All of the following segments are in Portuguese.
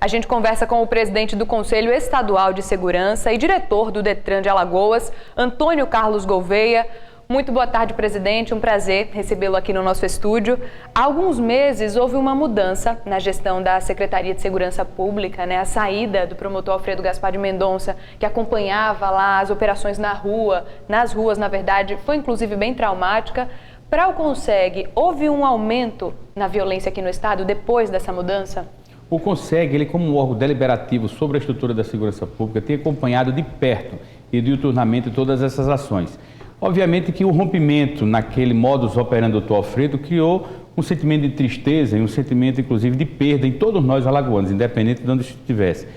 A gente conversa com o presidente do Conselho Estadual de Segurança e diretor do Detran de Alagoas, Antônio Carlos Gouveia. Muito boa tarde, presidente. Um prazer recebê-lo aqui no nosso estúdio. Há alguns meses houve uma mudança na gestão da Secretaria de Segurança Pública, A saída do promotor Alfredo Gaspar de Mendonça, que acompanhava lá as operações nas ruas, na verdade, foi inclusive bem traumática. Para o CONSEG, houve um aumento na violência aqui no estado depois dessa mudança? O CONSEG, ele como um órgão deliberativo sobre a estrutura da segurança pública, tem acompanhado de perto e diuturnamente todas essas ações. Obviamente que o rompimento naquele modus operandi do Dr. Alfredo criou um sentimento de tristeza e um sentimento, inclusive, de perda em todos nós alagoanos, independente de onde estivesse.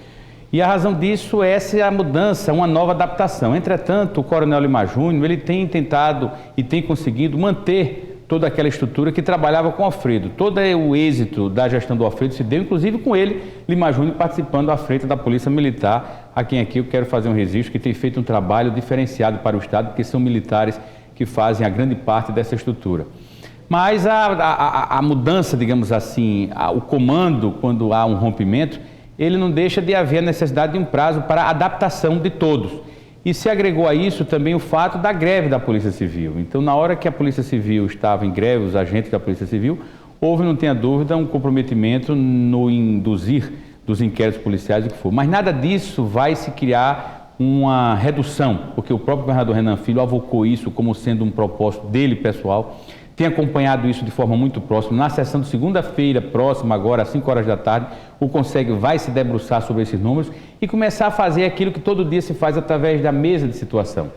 E a razão disso é essa mudança, uma nova adaptação. Entretanto, o Coronel Lima Júnior, ele tem tentado e tem conseguido manter toda aquela estrutura que trabalhava com o Alfredo. Todo o êxito da gestão do Alfredo se deu, inclusive, com ele, Lima Júnior, participando à frente da Polícia Militar, a quem aqui eu quero fazer um registro, que tem feito um trabalho diferenciado para o Estado, porque são militares que fazem a grande parte dessa estrutura. Mas a mudança, digamos assim, o comando, quando há um rompimento, ele não deixa de haver a necessidade de um prazo para a adaptação de todos. E se agregou a isso também o fato da greve da Polícia Civil. Então, na hora que a Polícia Civil estava em greve, os agentes da Polícia Civil, houve, não tenha dúvida, um comprometimento no induzir dos inquéritos policiais, o que for. Mas nada disso vai se criar uma redução, porque o próprio governador Renan Filho avocou isso como sendo um propósito dele, pessoal. Tem acompanhado isso de forma muito próxima. Na sessão de segunda-feira próxima, agora às 5 horas da tarde, o CONSEG vai se debruçar sobre esses números e começar a fazer aquilo que todo dia se faz através da mesa de situação.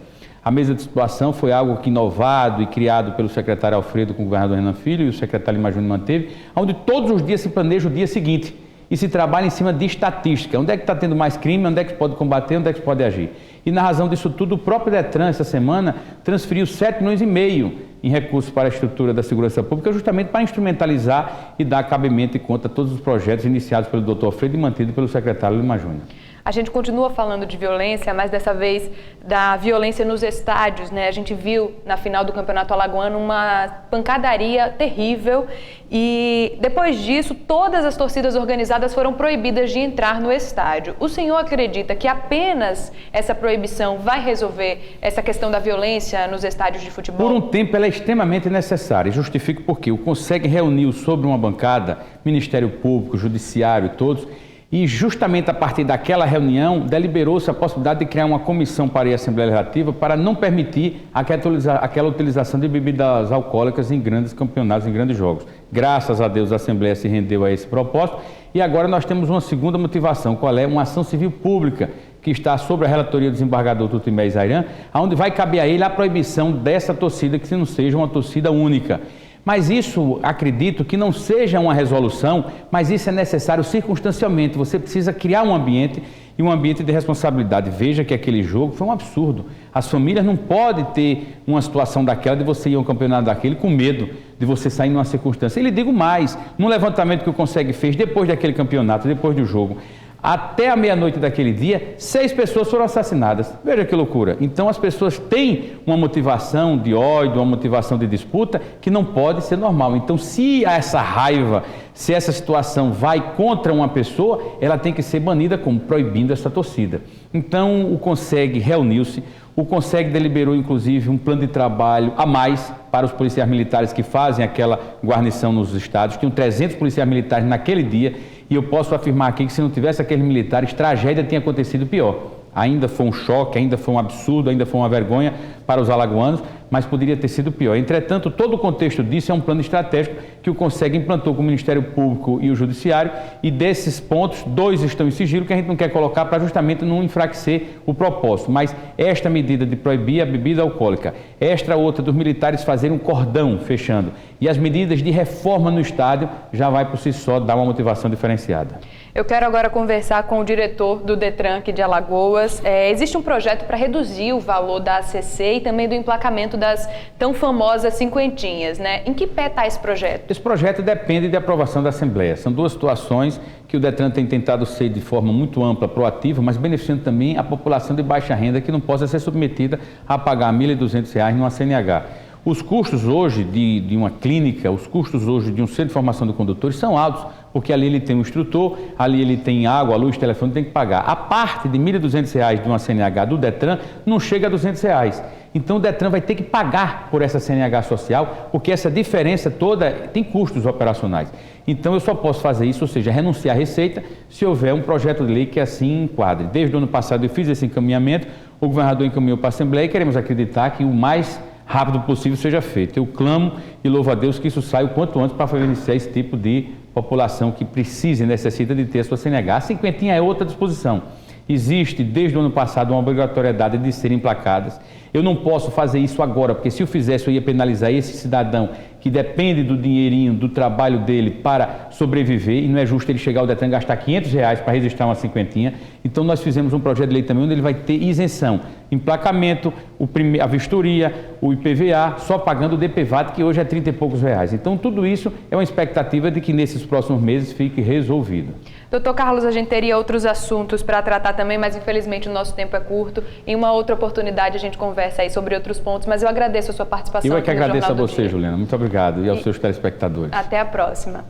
A mesa de situação foi algo que inovado e criado pelo secretário Alfredo com o governador Renan Filho e o secretário Lima Júnior manteve, onde todos os dias se planeja o dia seguinte e se trabalha em cima de estatística. Onde é que está tendo mais crime, onde é que se pode combater, onde é que se pode agir. E na razão disso tudo, o próprio Detran, essa semana, transferiu 7,5 milhões em recursos para a estrutura da segurança pública, justamente para instrumentalizar e dar cabimento e conta a todos os projetos iniciados pelo Dr. Alfredo e mantidos pelo secretário Lima Júnior. A gente continua falando de violência, mas dessa vez da violência nos estádios, A gente viu na final do Campeonato Alagoano uma pancadaria terrível e depois disso todas as torcidas organizadas foram proibidas de entrar no estádio. O senhor acredita que apenas essa proibição vai resolver essa questão da violência nos estádios de futebol? Por um tempo ela é extremamente necessária, justifico porque o CONSEG reuniu sobre uma bancada Ministério Público, Judiciário e todos. E justamente a partir daquela reunião, deliberou-se a possibilidade de criar uma comissão para a Assembleia Legislativa para não permitir aquela utilização de bebidas alcoólicas em grandes campeonatos, em grandes jogos. Graças a Deus a Assembleia se rendeu a esse propósito e agora nós temos uma segunda motivação, qual é? Uma ação civil pública que está sobre a relatoria do desembargador Tutimé Zairan, onde vai caber a ele a proibição dessa torcida, que não seja uma torcida única. Mas isso, acredito que não seja uma resolução, mas isso é necessário circunstancialmente. Você precisa criar um ambiente e um ambiente de responsabilidade. Veja que aquele jogo foi um absurdo. As famílias não podem ter uma situação daquela de você ir a um campeonato daquele com medo de você sair numa circunstância. E lhe digo mais, no levantamento que o CONSEG fez depois daquele campeonato, depois do jogo, até a meia-noite daquele dia, 6 pessoas foram assassinadas. Veja que loucura. Então as pessoas têm uma motivação de ódio, uma motivação de disputa que não pode ser normal. Então se essa raiva, se essa situação vai contra uma pessoa, ela tem que ser banida como proibindo essa torcida. Então o CONSEG reuniu-se, o CONSEG deliberou inclusive um plano de trabalho a mais para os policiais militares que fazem aquela guarnição nos estádios. Tinham 300 policiais militares naquele dia. E eu posso afirmar aqui que se não tivesse aqueles militares, tragédia tinha acontecido pior. Ainda foi um choque, ainda foi um absurdo, ainda foi uma vergonha para os alagoanos, mas poderia ter sido pior. Entretanto, todo o contexto disso é um plano estratégico que o CONSEG implantou com o Ministério Público e o Judiciário, e desses pontos, 2 estão em sigilo, que a gente não quer colocar para justamente não enfraquecer o propósito. Mas esta medida de proibir a bebida alcoólica, esta outra dos militares fazerem um cordão fechando, e as medidas de reforma no estádio, já vai por si só dar uma motivação diferenciada. Eu quero agora conversar com o diretor do Detran aqui de Alagoas. Existe um projeto para reduzir o valor da ACC e também do emplacamento das tão famosas cinquentinhas, Em que pé está esse projeto? Esse projeto depende de aprovação da Assembleia. São 2 situações que o Detran tem tentado ser de forma muito ampla, proativa, mas beneficiando também a população de baixa renda que não possa ser submetida a pagar R$ 1.200 numa CNH. Os custos hoje de uma clínica, os custos hoje de um centro de formação de condutores são altos, porque ali ele tem um instrutor, ali ele tem água, luz, telefone, tem que pagar. A parte de R$ 1.200 de uma CNH do Detran não chega a R$ 200. Então o Detran vai ter que pagar por essa CNH social, porque essa diferença toda tem custos operacionais. Então eu só posso fazer isso, ou seja, renunciar à receita, se houver um projeto de lei que assim enquadre. Desde o ano passado eu fiz esse encaminhamento, o governador encaminhou para a Assembleia e queremos acreditar que o mais rápido possível seja feito. Eu clamo e louvo a Deus que isso saia o quanto antes para beneficiar esse tipo de população que precisa e necessita de ter a sua CNH. A cinquentinha é outra disposição. Existe, desde o ano passado, uma obrigatoriedade de serem emplacadas. Eu não posso fazer isso agora, porque se eu fizesse, eu ia penalizar esse cidadão que depende do dinheirinho, do trabalho dele para sobreviver, e não é justo ele chegar ao Detran e gastar R$ 500 para registrar uma cinquentinha. Então nós fizemos um projeto de lei também onde ele vai ter isenção, emplacamento, a vistoria, o IPVA, só pagando o DPVAT, que hoje é 30 e poucos reais. Então tudo isso é uma expectativa de que nesses próximos meses fique resolvido. Doutor Carlos, a gente teria outros assuntos para tratar também, mas infelizmente o nosso tempo é curto. Em uma outra oportunidade a gente conversa aí sobre outros pontos, mas eu agradeço a sua participação. Eu é que agradeço a você, Juliana. Muito obrigado. E aos seus telespectadores. Até a próxima.